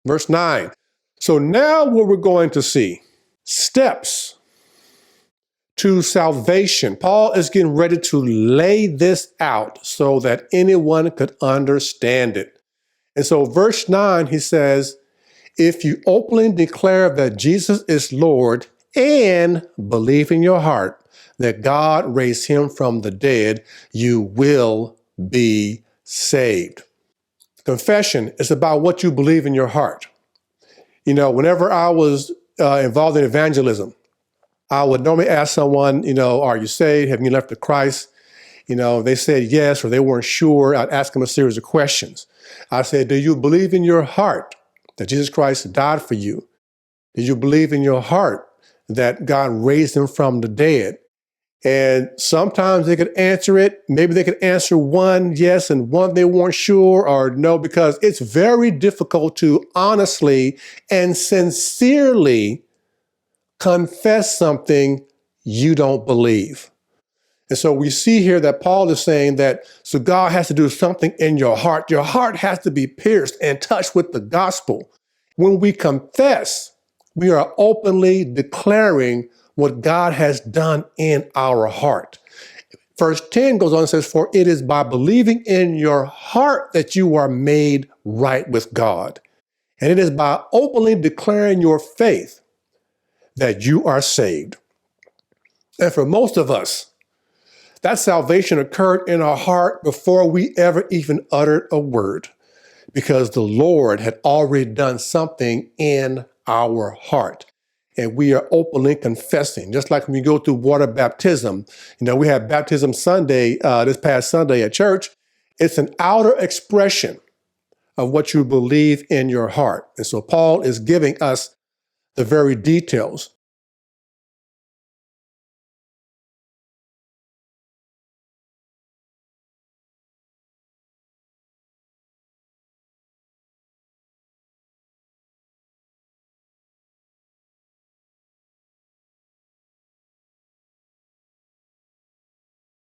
Verse 9. So now what we're going to see, steps to salvation. Paul is getting ready to lay this out so that anyone could understand it. And so verse 9, he says, if you openly declare that Jesus is Lord and believe in your heart that God raised him from the dead, you will be saved. Confession is about what you believe in your heart. You know, whenever I was involved in evangelism, I would normally ask someone, are you saved? Have you left to Christ? They said yes, or they weren't sure. I'd ask them a series of questions. I said, do you believe in your heart that Jesus Christ died for you? Do you believe in your heart that God raised him from the dead? And sometimes they could answer it. Maybe they could answer one yes and one they weren't sure or no, because it's very difficult to honestly and sincerely confess something you don't believe. And so we see here that Paul is saying that, so God has to do something in your heart. Your heart has to be pierced and touched with the gospel. When we confess, we are openly declaring what God has done in our heart. Verse 10 goes on and says, for it is by believing in your heart that you are made right with God. And it is by openly declaring your faith that you are saved. And for most of us, that salvation occurred in our heart before we ever even uttered a word, because the Lord had already done something in our heart. And we are openly confessing, just like when we go through water baptism. We had baptism Sunday, this past Sunday at church. It's an outer expression of what you believe in your heart. And so Paul is giving us the very details.